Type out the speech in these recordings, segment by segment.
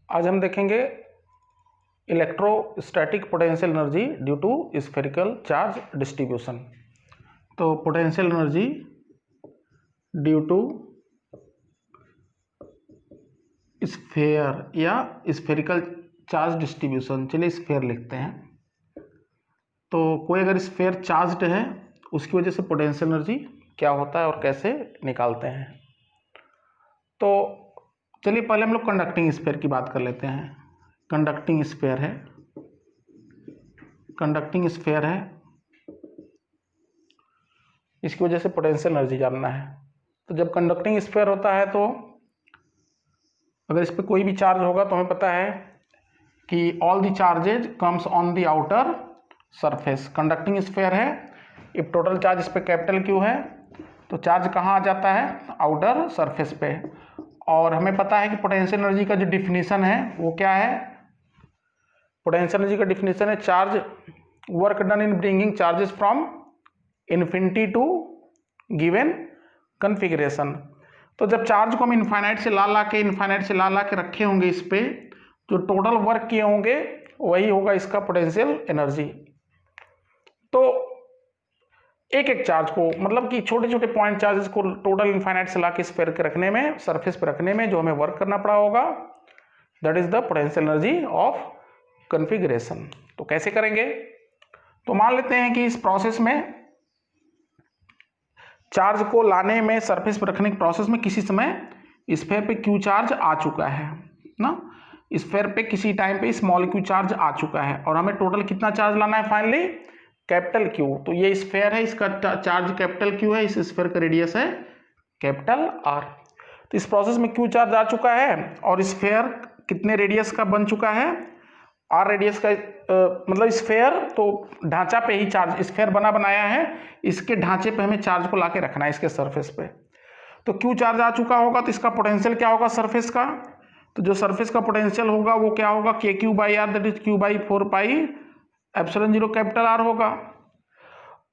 आज हम देखेंगे electrostatic potential energy due to spherical charge distribution. तो potential energy due to sphere या स्फेरिकल चार्ज डिस्ट्रीब्यूशन, चलिए स्फेयर लिखते हैं। तो कोई अगर स्फेयर चार्ज्ड है उसकी वजह से पोटेंशियल एनर्जी क्या होता है और कैसे निकालते हैं। तो चलिए पहले हम लोग कंडक्टिंग स्फेयर की बात कर लेते हैं। कंडक्टिंग स्फेयर है, इसकी वजह से पोटेंशियल एनर्जी जानना है। तो जब कंडक्टिंग स्फेयर होता है तो अगर इस पर कोई भी चार्ज होगा तो हमें पता है कि all the charges comes on the outer surface. Conducting sphere है, इफ टोटल चार्ज इस पर कैपिटल क्यू है तो चार्ज कहाँ आ जाता है, आउटर सरफेस पे। और हमें पता है कि पोटेंशियल एनर्जी का जो डिफिनीशन है वो क्या है, पोटेंशियल एनर्जी का डिफिनीशन है charge work done in bringing charges from infinity to given configuration. तो जब चार्ज को हम इनफाइनाइट से ला के रखे होंगे इस पे, जो टोटल वर्क किए होंगे वही होगा इसका पोटेंशियल एनर्जी। तो एक एक चार्ज को, मतलब कि छोटे छोटे पॉइंट चार्जेस को टोटल इनफाइनाइट से ला के स्फीयर के रखने में, सरफेस पे रखने में जो हमें वर्क करना पड़ा होगा, that is the potential energy of configuration. तो कैसे करेंगे, तो मान लेते हैं कि इस प्रोसेस में चार्ज को लाने में, सरफेस पर रखने के प्रोसेस में किसी समय स्फीयर पे क्यू चार्ज आ चुका है ना, स्फीयर पे किसी टाइम पे स्मॉल क्यू चार्ज आ चुका है और हमें टोटल कितना चार्ज लाना है फाइनली, कैपिटल क्यू। तो ये स्फीयर है, इसका चार्ज कैपिटल क्यू है, इस स्फीयर का रेडियस है कैपिटल आर। तो इस प्रोसेस में क्यू चार्ज आ चुका है और स्फीयर कितने रेडियस का बन चुका है, आर रेडियस का, मतलब स्फीयर तो ढांचा पे ही चार्ज, स्फीयर बना बनाया है, इसके ढांचे पे हमें चार्ज को लाके रखना है इसके सरफेस पे। तो क्यू चार्ज आ चुका होगा तो इसका पोटेंशियल क्या होगा सरफेस का, तो जो सरफेस का पोटेंशियल होगा वो क्या होगा, k q by r, that is q by 4 pi epsilon 0 capital R होगा।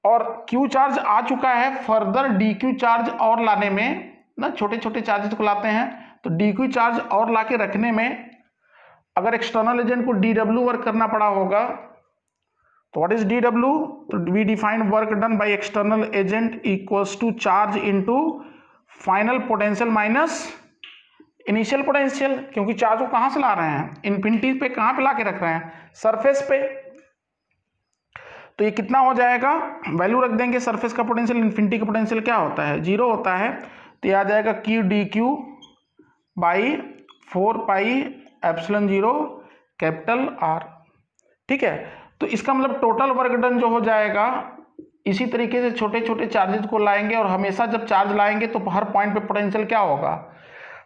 और क्यू चार्ज आ चुका है, फर्दर डी क्यू चार्ज और लाने में ना, छोटे छोटे चार्जेस को लाते हैं तो डी क्यू चार्ज और लाके रखने में अगर एक्सटर्नल एजेंट को डी डब्ल्यू वर्क करना पड़ा होगा तो व्हाट इज डी डब्ल्यू, तो we define work done by external agent equals to charge into final potential minus initial potential. क्योंकि चार्ज को कहां से ला रहे हैं, इन्फिनिटी पे, कहां पे ला के रख रहे हैं, सरफेस पे। तो ये कितना हो जाएगा, वैल्यू रख देंगे सरफेस का पोटेंशियल, इन्फिनिटी का पोटेंशियल क्या होता है, 0 होता है। तो ये आ जाएगा Q D Q by 4 pi epsilon 0 capital are. ठीक है, तो इसका मतलब टोटल वर्क डन जो हो जाएगा, इसी तरीके से छोटे छोटे चार्जेस को लाएंगे और हमेशा जब चार्ज लाएंगे तो हर पॉइंट पे पोटेंशियल क्या होगा,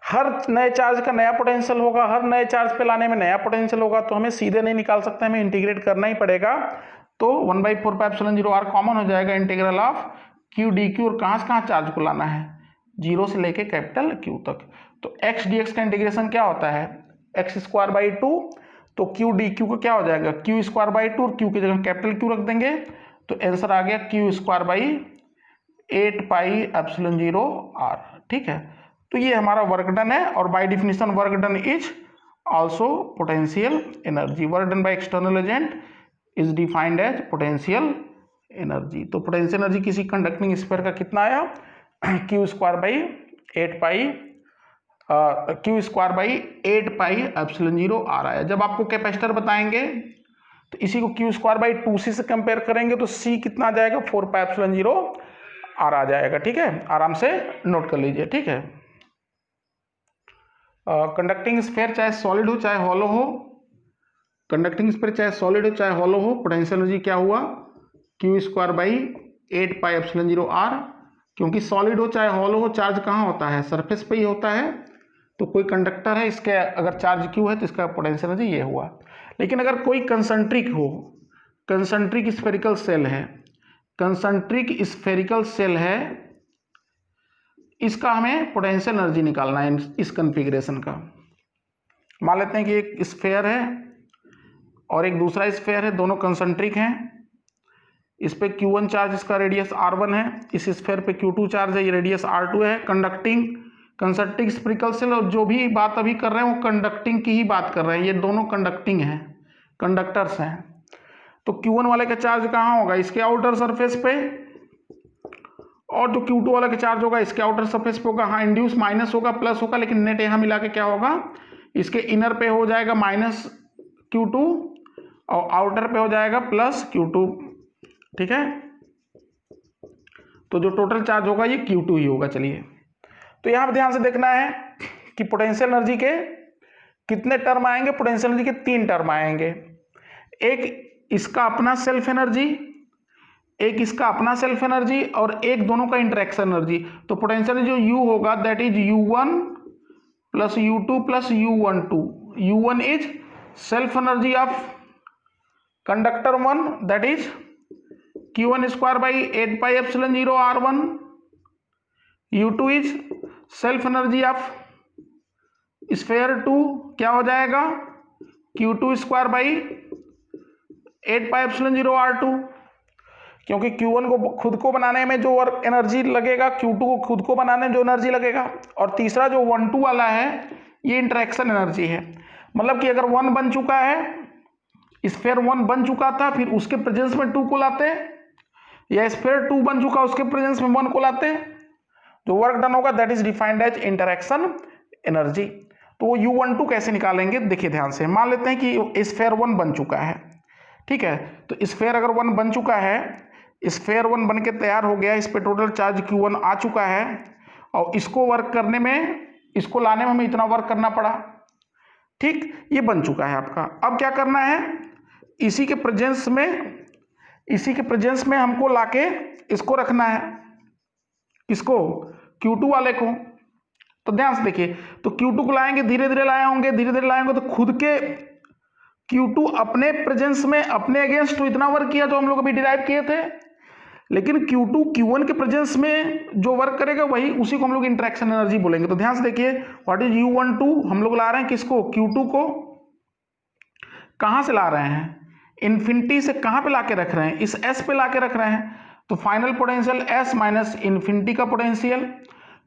हर नए चार्ज का नया पोटेंशियल होगा, हर नए चार्ज पे लाने में नया पोटेंशियल होगा। तो हमें सीधे नहीं निकाल सकते, हमें इंटीग्रेट करना ही पड़ेगा। तो 1/4 पाई एप्सिलॉन 0 आर कॉमन हो जाएगा, integral of Q D Q, और कहाँ से कहाँ चार्ज को लाना है, 0 से लेके कैपिटल क्यू तक। तो एक्स डी एक्स का इंटीग्रेशन क्या होता है, एक्स स्क्वायर बाई 2, तो क्यू डी क्यू का क्या हो जाएगा, क्यू स्क्वायर बाई 2, और क्यू की जगह कैपिटल क्यू रख देंगे तो आंसर आ गया q square by 8 pi epsilon 0 r. ठीक है, तो ये हमारा वर्क डन है और by definition work done is also potential energy. Work done by external agent is defined as potential energy. तो पोटेंशियल एनर्जी किसी कंडक्टिंग स्फीयर का कितना आया, q square by 8 pi epsilon 0 आ रहा है। जब आपको कैपेसिटर बताएंगे तो इसी को क्यू स्क्वायर बाई 2c से कंपेयर करेंगे तो c कितना आ जाएगा, 4 पाई एप्सिलॉन 0 आर आ जाएगा। ठीक है, आराम से नोट कर लीजिए। ठीक है, कंडक्टिंग स्फीयर चाहे सॉलिड हो चाहे हॉलो हो, कंडक्टिंग स्फीयर चाहे सॉलिड हो चाहे हॉलो हो, पोटेंशियल एनर्जी क्या हुआ, q square by 8 pi epsilon 0 r. क्योंकि सॉलिड हो चाहे हॉलो हो, चार्ज कहाँ होता है, सरफेस पे ही होता है। तो कोई कंडक्टर है, इसके अगर चार्ज क्यू है तो इसका पोटेंशियल एनर्जी ये हुआ। लेकिन अगर कोई कंसंट्रिक हो, कंसंट्रिक स्फेरिकल सेल है, कंसंट्रिक स्फेरिकल सेल है, इसका हमें पोटेंशियल एनर्जी निकालना है इस कन्फिग्रेशन का। मान लेते हैं कि एक स्फेयर है और एक दूसरा स्फेयर है, दोनों कंसंट्रिक हैं। इस पे Q1 चार्ज, इसका रेडियस R1 है, इस स्फेयर पे Q2 चार्ज है, ये रेडियस R2 है। कंसंट्रिक स्पेरिकल सेल, और जो भी बात अभी कर रहे हैं वो कंडक्टिंग की ही बात कर रहे हैं, ये दोनों कंडक्टिंग हैं, कंडक्टर्स हैं। तो Q1 वाले का चार्ज कहाँ होगा, इसके आउटर सरफेस पे, और जो Q2 वाला का चार्ज होगा इसके आउटर सरफेस पे होगा। हाँ, इंड्यूस माइनस होगा प्लस होगा, लेकिन नेट यहाँ मिला के क्या होगा, इसके इनर पे हो जाएगा माइनस Q2 और आउटर पे हो जाएगा प्लस Q2, ठीक है। तो जो टोटल चार्ज होगा ये Q2 ही होगा। चलिए, तो यहाँ पर ध्यान से देखना है कि पोटेंशियल एनर्जी के कितने टर्म आएंगे, पोटेंशियल एनर्जी के 3 टर्म आएंगे। एक इसका अपना सेल्फ एनर्जी, एक इसका अपना सेल्फ एनर्जी, और एक दोनों का इंटरेक्शन एनर्जी। तो पोटेंशियल जो U होगा that is U1 plus U2 plus U12। U1 is self energy of conductor 1 that is Q1 square by 8 pi epsilon 0 R1। U2 is self energy of sphere 2, क्या हो जाएगा, Q2 square by 8 pi epsilon 0 R2। क्योंकि Q1 को खुद को बनाने में जो वर्क एनर्जी लगेगा, Q2 को खुद को बनाने में जो एनर्जी लगेगा, और तीसरा जो 1-2 वाला है ये इंटरेक्शन एनर्जी है। मतलब कि अगर 1 बन चुका है, स्फेयर 1 बन चुका था, फिर उसके प्रेजेंस में 2 को लाते, या स्फेयर 2 बन चुका उसके प्रेजेंस में 1 को लाते, जो वर्क डन होगा that is defined as interaction energy. तो वो U12 कैसे निकालेंगे, देखिए ध्यान से। मान लेते हैं कि स्फेयर 1 बन चुका है, ठीक है। तो स्फेयर अगर 1 बन चुका है, स्फेयर 1 बन के तैयार हो गया, इस पे टोटल चार्ज Q1 आ चुका है, और इसको वर्क करने में, इसको लाने में हमें इतना वर्क करना पड़ा, ठीक, ये बन चुका है आपका। अब क्या करना है, इसी के प्रेजेंस में हमको लाके इसको रखना है, इसको Q2 वाले को। तो ध्यान से देखिए, तो Q2 को लाएंगे, धीरे धीरे लाए होंगे, धीरे धीरे लाएंगे, तो खुद के Q2 अपने प्रेजेंस में अपने अगेंस्ट तो इतना वर्क किया जो हम लोग अभी डिराइव किए थे, लेकिन Q2 Q1 के प्रेजेंस में जो वर्क करेगा वही, उसी को हम लोग इंटरेक्शन एनर्जी बोलेंगे। तो ध्यान से देखिए, व्हाट इज U12, हम लोग ला रहे हैं किसको, Q2 को। कहाँ से ला रहे हैं, इन्फिनिटी से कहाँ पे ला के रख रहे हैं, इस S पे ला के रख रहे हैं। तो final potential S minus infinity का पोटेंशियल,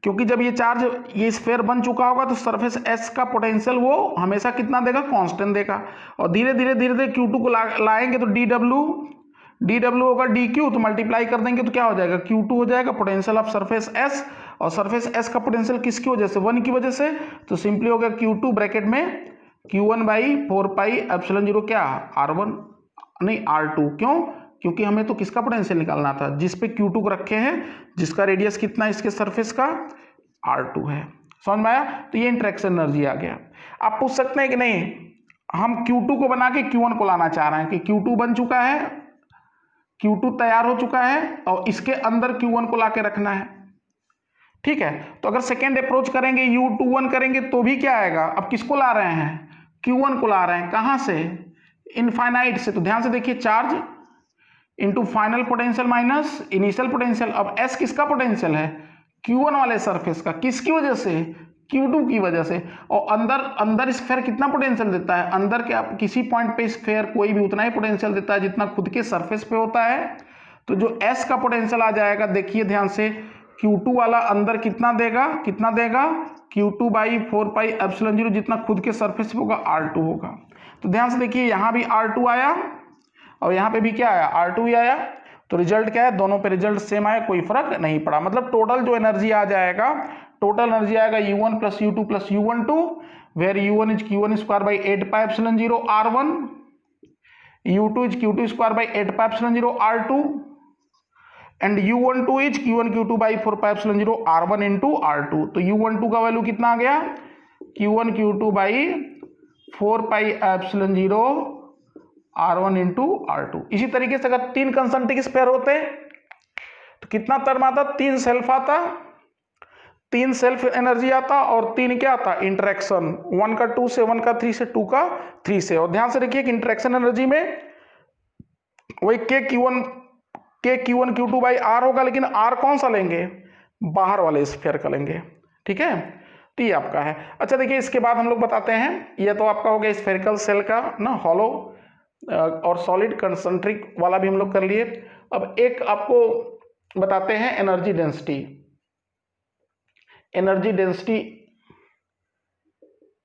क्योंकि जब ये चार्ज, ये स्फेयर बन चुका होगा तो सरफेस S का पोटेंशियल वो हमेशा कितना देगा, कांस्टेंट देगा। और धीरे धीरे Q2 को लाएंगे तो dW होगा dQ, तो मल्टीप्लाई कर देंगे तो क्या हो जाएगा, Q2 हो जाएगा पोटेंशियल ऑफ सरफेस S, और सरफेस S का पोटेंशियल किसकी वजह से, 1 की वजह से। तो सिंपली हो गया Q2 ब्रैकेट में Q1 बाई 4 पाई एप्सिलॉन 0 क्या, R1 नहीं R2। क्यों, क्योंकि हमें तो किसका पोटेंशियल निकालना था, जिस पे Q2 को रखे हैं, जिसका रेडियस कितना है इसके सरफेस का, R2 है। समझ में आया। तो ये इंटरेक्शन एनर्जी आ गया। आप पूछ सकते हैं कि नहीं, हम Q2 को बना के Q1 को लाना चाह रहे हैं, कि Q2 बन चुका है, Q2 तैयार हो चुका है, और इसके अंदर Q1 को ला के रखना है, ठीक है। तो अगर सेकेंड अप्रोच करेंगे, U21 करेंगे, तो भी क्या आएगा, अब किसको ला रहे हैं, Q1 को ला रहे हैं, कहाँ से, इनफाइनाइट से। तो ध्यान से देखिए, charge into final potential minus initial potential. अब S किसका पोटेंशियल है, Q1 वाले सरफेस का, किसकी वजह से, Q2 की वजह से। और अंदर स्फेयर कितना पोटेंशियल देता है, अंदर के आप किसी पॉइंट पे स्फेयर कोई भी उतना ही पोटेंशियल देता है जितना खुद के सरफेस पे होता है। तो जो S का पोटेंशियल आ जाएगा, देखिए ध्यान से, Q2 वाला अंदर कितना देगा, Q2 बाई 4 पाई एप्सिलॉन 0, जितना खुद के सरफेस पे होगा R2 होगा। तो ध्यान से देखिए, यहाँ भी R2 आया और यहाँ पे भी क्या आया, R2 ही आया। तो रिजल्ट क्या है, दोनों पे रिजल्ट सेम आया, कोई फर्क नहीं पड़ा। मतलब टोटल जो एनर्जी आ जाएगा, टोटल एनर्जी आएगा U1 plus U2 plus U12, where U1 is Q1 square by 8 pi epsilon 0 R1, U2 is Q2 square by 8 pi epsilon 0 R2, and U12 is Q1 Q2 by 4 pi epsilon 0 R1 into R2। तो U12 का value कितना आ गया, Q1 Q2 by 4 pi epsilon 0 R1 into R2। इसी तरीके से अगर 3 concentric sphere होते तो कितना टर्म आता, 3 सेल्फ आता, 3 सेल्फ एनर्जी आता, और 3 क्या आता, इंटरेक्शन, 1 का 2 से, 1 का 3 से, 2 का 3 से। और ध्यान से देखिए कि इंटरेक्शन एनर्जी में वही Q1 Q2 बाई R होगा, लेकिन R कौन सा लेंगे, बाहर वाले स्फेयर का लेंगे, ठीक है। तो ये आपका है। अच्छा देखिए, इसके बाद हम लोग बताते हैं, ये तो आपका हो गया स्फेरिकल सेल का ना, हॉलो और सॉलिड कंसंट्रिक वाला भी हम लोग कर लिए। अब एक आपको बताते हैं एनर्जी डेंसिटी। एनर्जी डेंसिटी,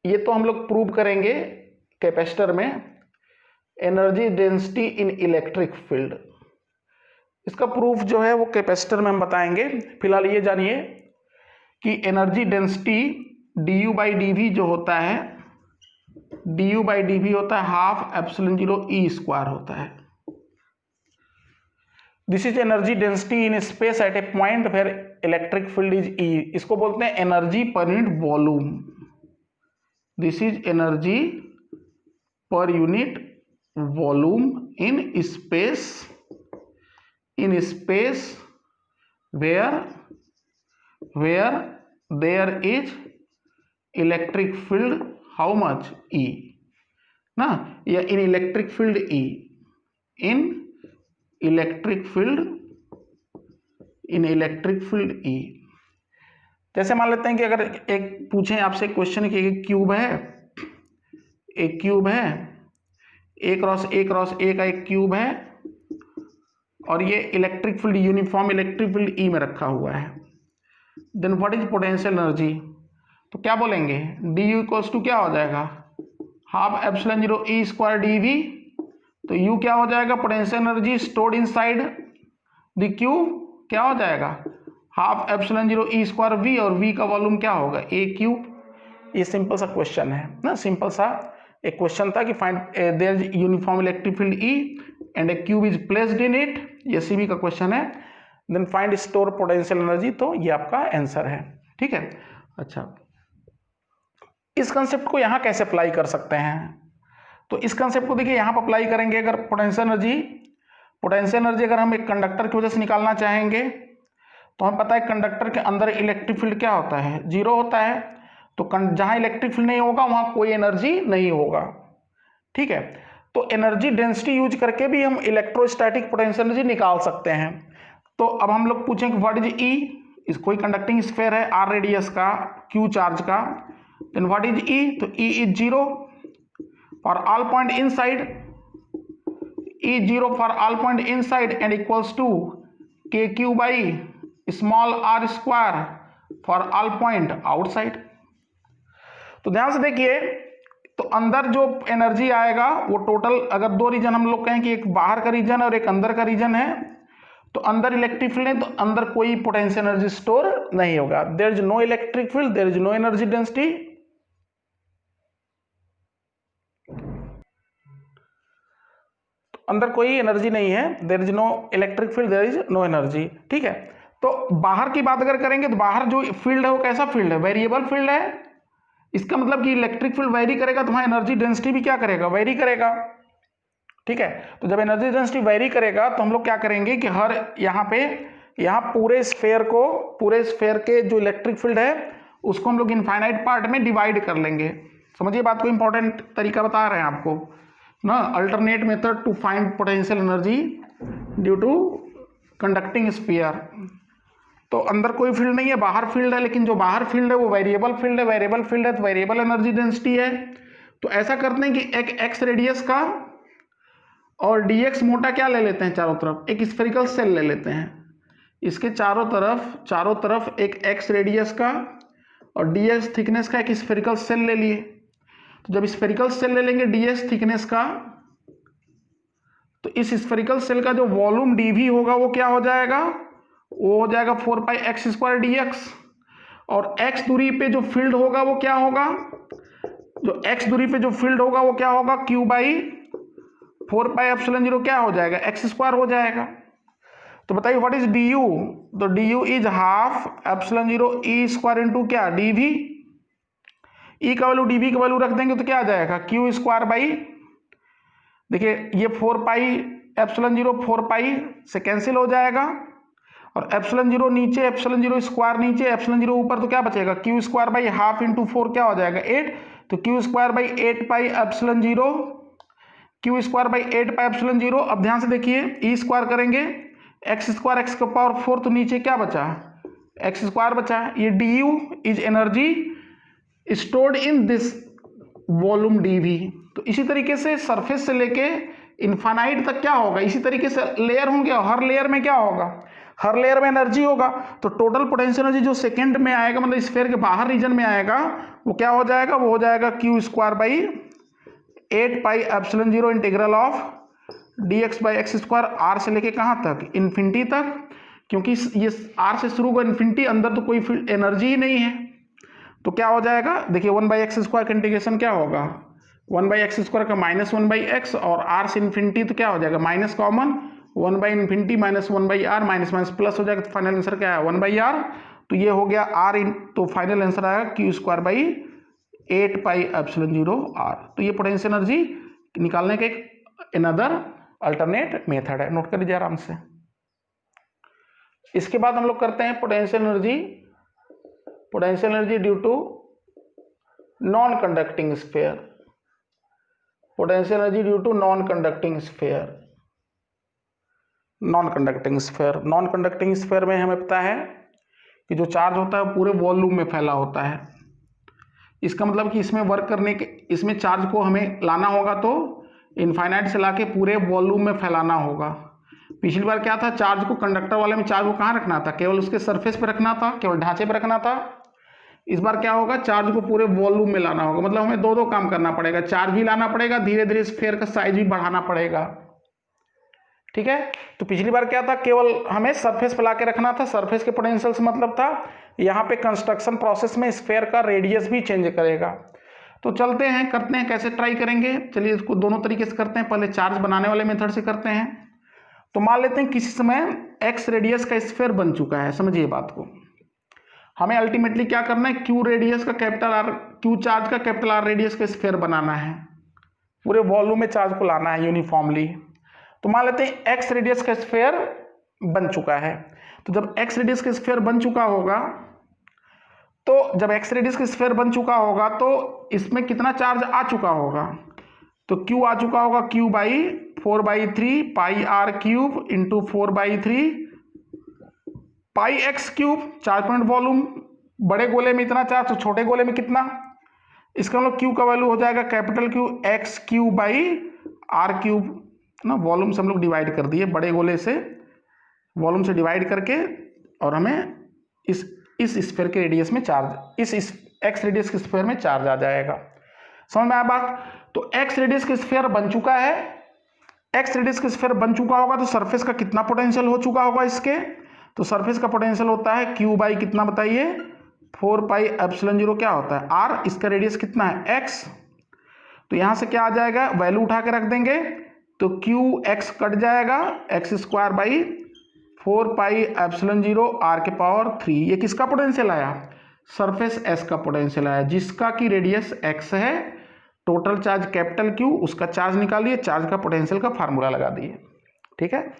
ये तो हम लोग प्रूव करेंगे कैपेसिटर में, एनर्जी डेंसिटी इन इलेक्ट्रिक फील्ड, इसका प्रूफ जो है वो कैपेसिटर में हम बताएंगे। फिलहाल ये जानिए कि energy density du by D जो होता है, du बाई डी होता है हाफ एप्सिलॉन 0 ई स्क्वायर होता है। This is energy density in space at a point where electric field is E, इसको बोलते हैं energy per unit volume. This is energy per unit volume in space where there is electric field how much E ना, या in electric field E, in electric field E. जैसे मान लेते हैं कि अगर एक पूछें आपसे क्वेश्चन कि एक क्यूब है, ए क्रॉस ए का एक क्यूब है और ये electric field, uniform electric field E में रखा हुआ है, then what is potential energy, तो क्या बोलेंगे, डी यू इक्वल्स टू क्या हो जाएगा, half epsilon 0 E square d V, तो यू क्या हो जाएगा, potential energy stored inside the cube क्या हो जाएगा, half epsilon 0 E square V, और वी का वॉल्यूम क्या होगा, ए क्यूब। ये सिंपल सा क्वेश्चन है ना, सिंपल सा एक क्वेश्चन था कि find there is uniform electric field E and a cube is placed in it, ये सीबी का क्वेश्चन है, then find store potential energy, तो ये आपका आंसर है। ठीक है, अच्छा इस कंसेप्ट को यहाँ कैसे अप्लाई कर सकते हैं, तो इस कंसेप्ट को देखिए यहाँ पर अप्लाई करेंगे। अगर पोटेंशियल एनर्जी अगर हम एक कंडक्टर की वजह से निकालना चाहेंगे तो हमें पता है कंडक्टर के अंदर इलेक्ट्रिक फील्ड क्या होता है, 0 होता है, तो जहाँ इलेक्ट्रिक फील्ड नहीं होगा वहाँ कोई एनर्जी नहीं होगा। ठीक है, तो एनर्जी डेंसिटी यूज करके भी हम इलेक्ट्रोस्टैटिक पोटेंशियल एनर्जी निकाल सकते हैं। तो अब हम लोग पूछें कि व्हाट इज ई, इस कोई कंडक्टिंग स्फीयर है r रेडियस का, q चार्ज का, देन व्हाट इज ई, तो E is 0 for all point inside, E 0 for all point inside and equals to K q by small r square for all point outside. तो ध्यान से देखिए, तो अंदर जो एनर्जी आएगा वो टोटल, अगर दो रीजन हम लोग कहें कि एक बाहर का रीजन और एक अंदर का रीजन है, तो अंदर इलेक्ट्रिक फील्ड है तो अंदर कोई पोटेंशियल एनर्जी स्टोर नहीं होगा, there is no electric field, there is no energy density. अंदर कोई एनर्जी नहीं है, there is no electric field, there is no energy. ठीक है, तो बाहर की बात अगर करेंगे तो बाहर जो फील्ड है वो कैसा फील्ड है, वेरिएबल फील्ड है। इसका मतलब कि इलेक्ट्रिक फील्ड वेरी करेगा तो वहाँ एनर्जी डेंसिटी भी क्या करेगा, वेरी करेगा। ठीक है, तो जब एनर्जी डेंसिटी वेरी करेगा तो हम लोग क्या करेंगे कि हर यहाँ पूरे स्फेयर के जो इलेक्ट्रिक फील्ड है उसको हम लोग इनफाइनाइट पार्ट में डिवाइड कर लेंगे। समझिए बात को, इंपॉर्टेंट तरीका बता रहे हैं आपको ना, alternate method to find potential energy due to conducting sphere. तो अंदर कोई फील्ड नहीं है, बाहर फील्ड है, लेकिन जो बाहर फील्ड है वो वेरिएबल फील्ड है, तो वेरिएबल एनर्जी डेंसिटी है। तो ऐसा करते हैं कि एक एक्स रेडियस का और dx मोटा क्या ले लेते हैं, चारों तरफ एक स्फेरिकल सेल ले लेते हैं, इसके चारों तरफ एक x रेडियस का और dx थिकनेस का एक स्फेरिकल सेल ले लिए। तो जब स्फेरिकल सेल ले लेंगे dx थिकनेस का, तो इस स्फेरिकल सेल का जो वॉल्यूम dv होगा वो क्या हो जाएगा, वो हो जाएगा 4 पाई एक्स स्क्वायर dx, और x दूरी पे जो फील्ड होगा वो क्या होगा, जो x दूरी पे जो फील्ड होगा वो क्या होगा, q बाई 4 पाई एप्सिलॉन 0 क्या हो जाएगा, एक्स स्क्वायर हो जाएगा। तो बताइए व्हाट इज du, तो du is half epsilon 0 E square into क्या, dv, ई का वैल्यू dv का वैल्यू रख देंगे तो क्या आ जाएगा, q स्क्वायर बाई, देखिए ये 4 पाई एप्सिलॉन 0 4 पाई से कैंसिल हो जाएगा, और एप्सिलॉन 0 नीचे, एप्सिलॉन 0 स्क्वायर नीचे, एप्सिलॉन 0 ऊपर, तो क्या बचेगा, q square by half into 4 क्या हो जाएगा 8, तो q square by 8 pi epsilon 0, q square by 8 pi epsilon 0। अब ध्यान से देखिए, ई स्क्वायर करेंगे, एक्स स्क्वायर एक्स का पावर 4, तो नीचे क्या बचा, एक्स स्क्वायर बचा। ये du is energy stored in this volume dv। तो इसी तरीके से सरफेस से लेके इनफाइनाइट तक क्या होगा, इसी तरीके से लेयर होंगे, और हर लेयर में क्या होगा, हर लेयर में एनर्जी होगा, तो टोटल पोटेंशियल एनर्जी जो सेकेंड में आएगा, मतलब स्फीयर के बाहर रीजन में आएगा, वो क्या हो जाएगा, वो हो जाएगा q square by 8 pi epsilon 0 integral of dx by x square, r से लेके कहाँ तक, इन्फिनिटी तक, क्योंकि ये आर से शुरू हुआ इन्फिनिटी, अंदर तो कोई एनर्जी ही नहीं है, तो क्या हो जाएगा, देखिए 1 बाई एक्स स्क्वायर का इंटीग्रेशन क्या होगा, 1 बाई एक्स स्क्वायर का माइनस 1 बाई एक्स, और आर से इन्फिनिटी तो क्या हो जाएगा, minus common 1 by infinity minus 1 by r, minus minus plus हो जाएगा, तो फाइनल आंसर क्या है 1 बाई आर, तो ये हो गया आर इन, तो फाइनल आंसर आएगा q square by 8 pi epsilon 0 r. तो ये पोटेंशियल एनर्जी निकालने का एक अनदर अल्टरनेट मेथड है, नोट कर लीजिए आराम से। इसके बाद हम लोग करते हैं potential energy due to non conducting sphere, potential energy due to non conducting sphere में हमें पता है कि जो चार्ज होता है पूरे वॉल्यूम में फैला होता है, इसका मतलब कि इसमें वर्क करने के, इसमें चार्ज को हमें लाना होगा तो इनफाइनाइट से लाके पूरे वॉल्यूम में फैलाना होगा। पिछली बार क्या था, चार्ज को, कंडक्टर वाले में चार्ज को कहाँ रखना था, केवल उसके सरफेस पे रखना था, केवल ढांचे पे रखना था। इस बार क्या होगा, चार्ज को पूरे वॉल्यूम में लाना होगा, मतलब हमें दो काम करना पड़ेगा, चार्ज भी लाना पड़ेगा, धीरे धीरे स्फीयर का साइज भी बढ़ाना पड़ेगा, ठीक है। तो पिछली बार क्या था, केवल हमें सरफेस पे ला के रखना था, सरफेस के पोटेंशियल से मतलब था, यहाँ पे कंस्ट्रक्शन प्रोसेस में स्फीयर का रेडियस भी चेंज करेगा। तो चलते हैं, करते हैं, कैसे ट्राई करेंगे, चलिए इसको दोनों तरीके से करते हैं। पहले चार्ज बनाने वाले मेथड से करते हैं। तो मान लेते हैं किसी समय एक्स रेडियस का स्फीयर बन चुका है, समझिए बात को। हमें अल्टीमेटली क्या करना है, क्यू रेडियस का कैपिटल आर, क्यू चार्ज का कैपिटल आर रेडियस का स्फीयर बनाना है, पूरे वॉल्यूम में चार्ज को लाना है यूनिफॉर्मली। तो मान लेते हैं एक्स रेडियस का स्फीयर बन चुका है। तो जब एक्स रेडियस का स्फीयर बन चुका होगा, तो इसमें कितना चार्ज आ चुका होगा, तो Q आ चुका होगा, Q by 4/3 pi r cube into 4/3 pi x cube, charge point volume, बड़े गोले में इतना चार्ज, तो छोटे गोले में कितना, इसका मतलब Q का वैल्यू हो जाएगा capital Q x cube by r cube ना, वॉल्यूम से हम लोग डिवाइड कर दिए, बड़े गोले से वॉल्यूम से डिवाइड करके, और हमें इस स्फीयर के रेडियस में चार्ज, इस एक्स रेडियस के स्फीयर में चार्ज आ जाएगा। समझ में आया बात। तो एक्स रेडियस के स्फीयर बन चुका है, एक्स रेडियस के स्फीयर बन चुका होगा, तो सरफेस का कितना पोटेंशियल हो चुका होगा इसके, तो सरफेस का पोटेंशियल होता है Q बाई कितना बताइए, 4 पाई एप्सिलॉन 0 क्या होता है R, इसका रेडियस कितना है x, तो यहां से क्या आ जाएगा, वैल्यू उठा के रख देंगे, तो QX कट जाएगा, x square by 4 pi epsilon 0 R के पावर 3। ये किसका पोटेंशियल आया, सरफेस S का पोटेंशियल आया, जिसका की रेडियस x है, टोटल चार्ज कैपिटल Q, उसका चार्ज निकालिए, चार्ज का पोटेंशियल का फार्मूला लगा दिए, ठीक है।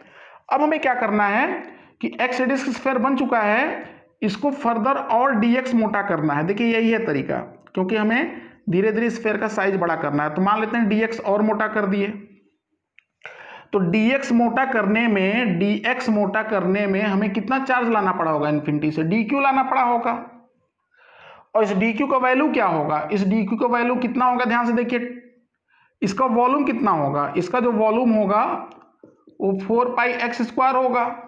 अब हमें क्या करना है कि एक्स रेडियस का स्फीयर बन चुका है, इसको फर्दर और dx मोटा करना है। देखिए यही है तरीका, क्योंकि हमें धीरे धीरे स्फीयर का साइज बड़ा करना है। तो मान लेते हैं dx और मोटा कर दिए, तो dx मोटा करने में हमें कितना चार्ज लाना पड़ा होगा, इन्फिनिटी से dq लाना पड़ा होगा, और इस dq का वैल्यू क्या होगा, इस dq का वैल्यू कितना होगा, ध्यान से देखिए, इसका वॉल्यूम कितना होगा, इसका जो वॉल्यूम होगा वो 4 पाई एक्स स्क्वायर होगा,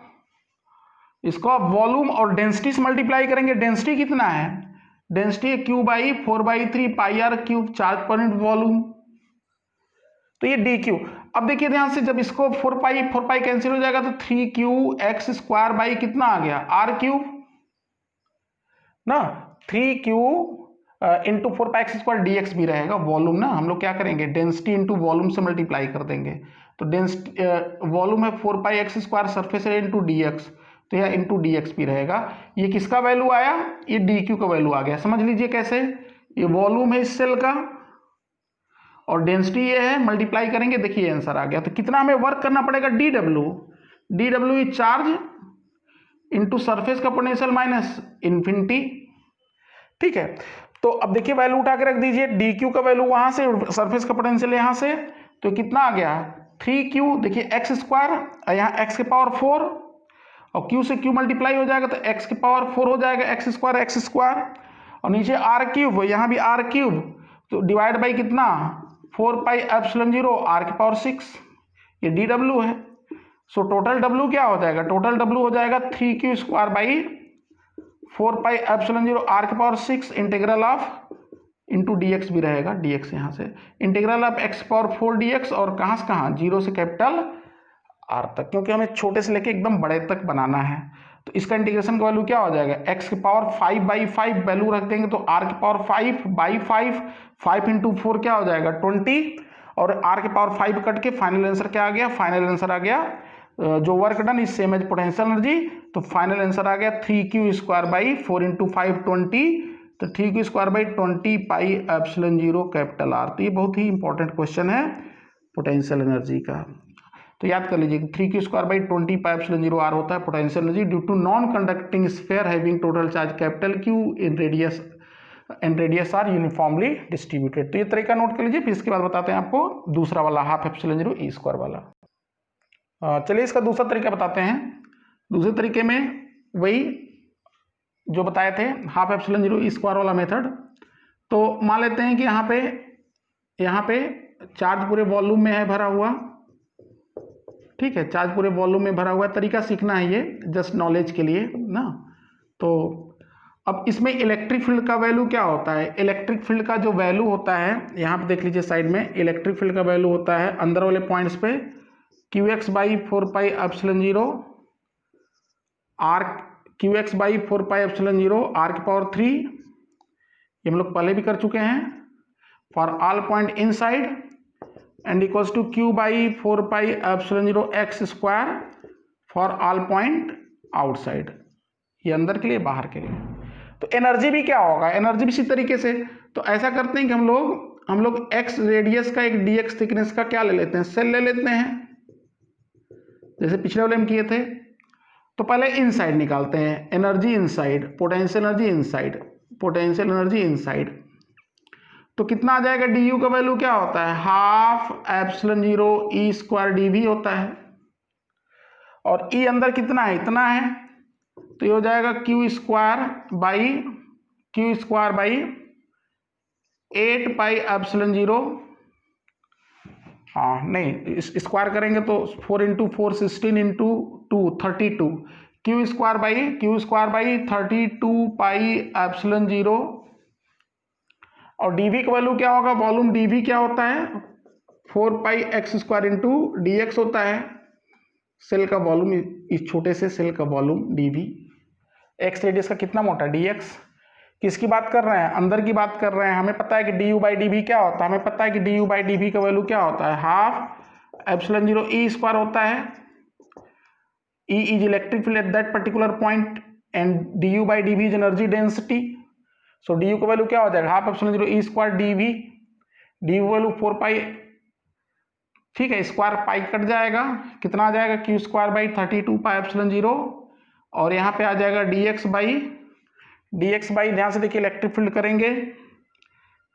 इसका वॉल्यूम और डेंसिटी से मल्टीप्लाई करेंगे, डेंसिटी कितना है, डेंसिटी है Q by 4/3 pi r cube, charge per unit volume, तो ये dq। अब देखिए ध्यान से, जब इसको 4 पाई कैंसिल हो जाएगा, तो 3qx स्क्वायर बाई कितना आ गया, आर क्यूब ना, 3q into 4 pi x square dx भी रहेगा, वॉल्यूम ना, हम लोग क्या करेंगे, डेंसिटी इंटू वॉल्यूम से मल्टीप्लाई कर देंगे, तो डेंसिटी वॉल्यूम है 4 pi x square, surface area into dx, तो यह इंटू dx भी रहेगा। ये किसका वैल्यू आया, ये dq का वैल्यू आ गया। समझ लीजिए कैसे, ये वॉल्यूम है इस सेल का, और डेंसिटी ये है, मल्टीप्लाई करेंगे, देखिए आंसर आ गया। तो कितना हमें वर्क करना पड़ेगा, dw is charge into surface का पोटेंशियल माइनस इन्फिनिटी, ठीक है। तो अब देखिए वैल्यू उठा के रख दीजिए, dq का वैल्यू वहां से, सरफेस का पोटेंशियल यहां से, तो कितना आ गया 3q, देखिए एक्स स्क्वायर, यहाँ x के पावर 4, और q से q मल्टीप्लाई हो जाएगा, तो x के पावर 4 हो जाएगा, एक्स स्क्वायर, और नीचे आर क्यूब, यहाँ भी आर क्यूब, तो डिवाइड बाई कितना 4 पाई एप्सिलॉन 0 R के पावर 6, ये dw है। सो टोटल डब्ल्यू क्या हो जाएगा, टोटल डब्ल्यू हो जाएगा 3q² by 4 pi epsilon 0 r के power 6 integral of into dx भी रहेगा, dx यहाँ से integral of x power 4 dx और कहाँ से कहाँ, 0 से कैपिटल r तक, क्योंकि हमें छोटे से लेके एकदम बड़े तक बनाना है। तो इसका इंटीग्रेशन का वैल्यू क्या हो जाएगा, x की पावर 5/5 वैल्यू रख देंगे तो r की पावर 5/5, 5 इंटू 4 क्या हो जाएगा 20, और r की पावर 5 कट के फाइनल आंसर क्या आ गया, फाइनल आंसर आ गया जो work done is same as potential energy, तो फाइनल आंसर आ गया 3q² बाई 4 इंटू 5 20, तो 3q² by 20 pi epsilon 0 capital R। तो ये बहुत ही इंपॉर्टेंट क्वेश्चन है पोटेंशियल एनर्जी का, तो याद कर लीजिए 3q² by 20 pi epsilon 0 R होता है potential energy due to non conducting sphere having total charge capital Q in radius R uniformly distributed. तो ये तरीका नोट कर लीजिए, फिर इसके बाद बताते हैं आपको दूसरा वाला हाफ एप्सिलॉन 0 E² वाला। चलिए इसका दूसरा तरीका बताते हैं। दूसरे तरीके में वही जो बताए थे हाफ एप्सिलॉन 0 E² वाला मेथड। तो मान लेते हैं कि यहाँ पे चार्ज पूरे वॉल्यूम में है भरा हुआ, ठीक है, चार्ज पूरे वॉल्यूम में भरा हुआ है। तरीका सीखना है ये जस्ट नॉलेज के लिए ना। तो अब इसमें इलेक्ट्रिक फील्ड का वैल्यू क्या होता है, इलेक्ट्रिक फील्ड का जो वैल्यू होता है यहाँ पे देख लीजिए साइड में, इलेक्ट्रिक फील्ड का वैल्यू होता है अंदर वाले पॉइंट्स पे qx by 4 pi epsilon 0 r, qx by 4 pi epsilon 0 r की पावर 3, ये हम लोग पहले भी कर चुके हैं, for all point inside and equals to q by 4 pi epsilon 0 x² for all point outside, ये अंदर के लिए बाहर के लिए। तो एनर्जी भी क्या होगा, एनर्जी भी इसी तरीके से। तो ऐसा करते हैं कि हम लोग x रेडियस का एक dx थिकनेस का क्या ले लेते हैं, सेल ले लेते हैं, जैसे पिछले वाले में किए थे। तो पहले इनसाइड निकालते हैं, energy inside, potential energy inside, potential energy inside. तो कितना आ जाएगा, du का वैल्यू क्या होता है, हाफ एप्सिलॉन 0 E² dv होता है, और E अंदर कितना है, इतना है, तो ये हो जाएगा q² बाई 8 पाई एप्सिलॉन 0, हाँ नहीं स्क्वायर करेंगे तो 4 into 4 16 into 2 32, q² by 32 pi epsilon 0, और dv का वैल्यू क्या होगा, वॉल्यूम dv क्या होता है 4 पाई x² इंटू dx होता है, सेल का वॉल्यूम, इस छोटे से सेल का वॉल्यूम dv, x रेडियस का कितना मोटा dx, किसकी बात कर रहे हैं, अंदर की बात कर रहे हैं। हमें पता है कि du बाई dv क्या होता है, हमें पता है कि du बाई dv का वैल्यू क्या होता है, हाफ एप्सिलॉन 0 E² होता है, E is electric field at that particular point and du by dv is energy density. So du का वैल्यू क्या हो जाएगा, half epsilon 0 E² dv, du value 4 पाई, ठीक है, स्क्वायर पाई कट जाएगा, कितना आ जाएगा q² बाई 32 पाई एप्सिलॉन 0, और यहाँ पे आ जाएगा dx बाई ध्यान से देखिए इलेक्ट्रिक फील्ड करेंगे,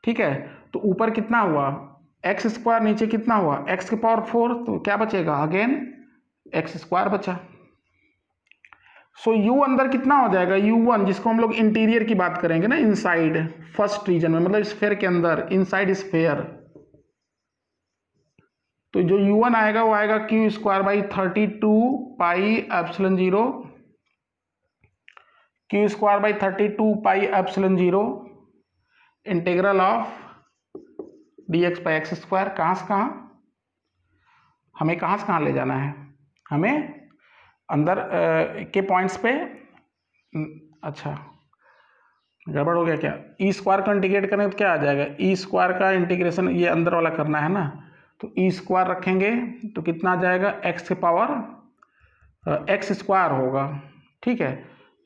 ठीक है, तो ऊपर कितना हुआ x², नीचे कितना हुआ x की पावर 4, तो क्या बचेगा अगेन x² बचा। सो u अंदर कितना हो जाएगा, u1 जिसको हम लोग इंटीरियर की बात करेंगे ना, इनसाइड फर्स्ट रीजन में, मतलब स्फीयर के अंदर, इनसाइड स्फीयर, तो जो u1 आएगा वो आएगा q² by 32 pi epsilon 0, q² by 32 pi epsilon 0 integral of dx by x², कहाँ से कहाँ, हमें कहाँ से कहाँ ले जाना है, हमें अंदर के पॉइंट्स पे, अच्छा गड़बड़ हो गया क्या, E² का इंटीग्रेट करें तो क्या आ जाएगा, E² का इंटीग्रेशन ये अंदर वाला करना है ना, तो E² रखेंगे तो कितना आ जाएगा x की पावर x² होगा, ठीक है,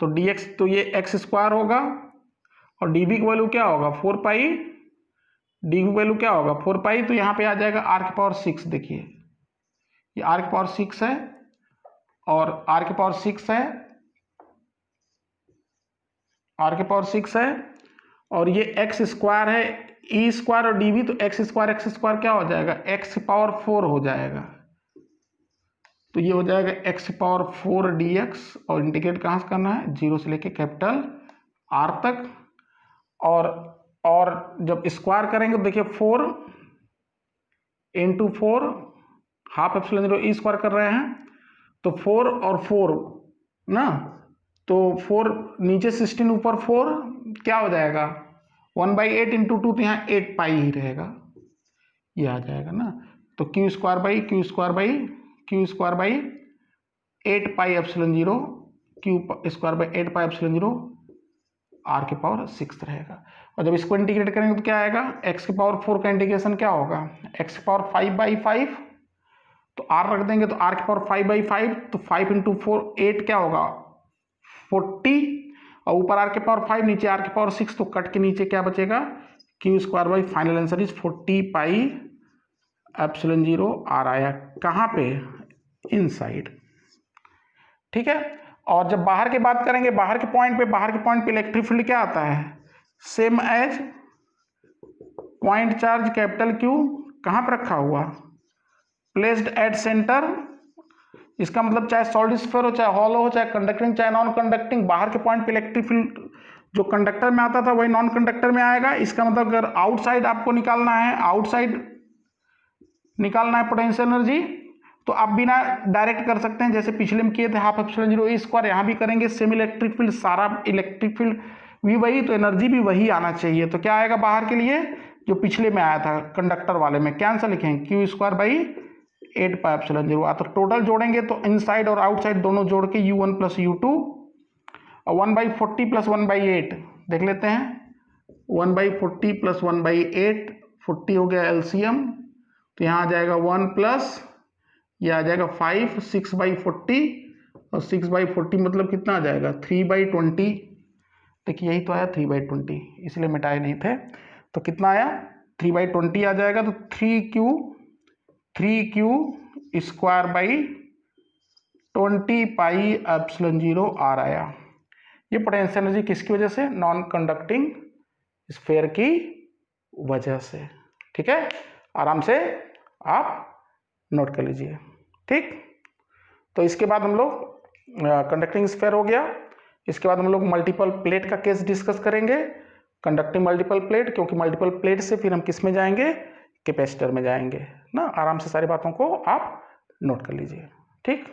तो dx, तो ये x² होगा, और dv की वैल्यू क्या होगा 4 पाई, dv वैल्यू क्या होगा 4 पाई, तो यहाँ पे आ जाएगा r की पावर 6, देखिए ये r की पावर 6 है और r की पावर 6 है, r की पावर 6 है, और ये x² है, E² और dv, तो x² क्या हो जाएगा x की पावर 4 हो जाएगा, तो ये हो जाएगा x की पावर 4 dx, और इंटीग्रेट कहाँ से करना है, 0 से लेके कैपिटल R तक, और जब स्क्वायर करेंगे तो देखिए 4 इंटू 4 हाफ एप्सिलॉन 0 E² कर रहे हैं, तो 4 और 4 ना, तो 4 नीचे 16 ऊपर 4 क्या हो जाएगा 1/8 इंटू 2, तो यहाँ 8 पाई ही रहेगा, ये आ जाएगा ना। तो q square by 8 pi epsilon 0, q square by 8 pi epsilon 0 r के पावर 6 रहेगा। और जब इसको इंटीग्रेट करेंगे तो क्या आएगा, एक्स की पावर 4 का इंटीग्रेशन क्या होगा, एक्स की पावर 5/5, तो आर रख देंगे तो आर की पावर 5/5, तो 5 इंटू 4 8 क्या होगा 40, और ऊपर आर के पावर 5 नीचे आर के पावर 6, तो कट के नीचे क्या बचेगा q square by final answer is 40 pi epsilon 0 r आया कहाँ पे, इनसाइड। ठीक है। और जब बाहर की बात करेंगे, बाहर के पॉइंट पे इलेक्ट्रिक फील्ड क्या आता है, same as point charge capital Q कहाँ पर रखा हुआ, प्लेस्ड एट सेंटर। इसका मतलब चाहे सॉलिड स्फीयर हो, चाहे हॉलो हो, चाहे कंडक्टिंग चाहे नॉन कंडक्टिंग, बाहर के पॉइंट पे इलेक्ट्रिक फील्ड जो कंडक्टर में आता था वही नॉन कंडक्टर में आएगा। इसका मतलब अगर आउटसाइड आपको निकालना है पोटेंशियल एनर्जी, तो आप बिना डायरेक्ट कर सकते हैं, जैसे पिछले में किए थे हाफ एप्सिलॉन 0 ए स्क्वायर, यहाँ भी करेंगे सेम इलेक्ट्रिक फील्ड, सारा इलेक्ट्रिक फील्ड भी वही, तो एनर्जी भी वही आना चाहिए। तो क्या आएगा बाहर के लिए, जो पिछले में आया था कंडक्टर वाले में, क्या आंसर लिखेंगे Q square by 8 pi epsilon 0। तो टोटल जोड़ेंगे तो इनसाइड और आउटसाइड दोनों जोड़ के u1 प्लस u2 और 1/40 प्लस 1/8 देख लेते हैं, 1/40 प्लस 1/8, 40 हो गया एलसीएम, तो यहाँ आ जाएगा 1 प्लस ये आ जाएगा 5, 6/40 और 6/40 मतलब कितना आ जाएगा 3/20। देखिए यही तो आया 3/20, इसलिए मिटाए नहीं थे। तो कितना आया 3/20 आ जाएगा, तो 3q square by 20 pi epsilon 0 r आया। ये पोटेंशियल एनर्जी किसकी वजह से, नॉन कंडक्टिंग स्फीयर की वजह से। ठीक है, आराम से आप नोट कर लीजिए। ठीक, तो इसके बाद हम लोग कंडक्टिंग स्फीयर हो गया, इसके बाद हम लोग मल्टीपल प्लेट का केस डिस्कस करेंगे, कंडक्टिंग मल्टीपल प्लेट, क्योंकि मल्टीपल प्लेट से फिर हम किस में जाएंगे, कैपेसिटर में जाएंगे ना। आराम से सारी बातों को आप नोट कर लीजिए। ठीक।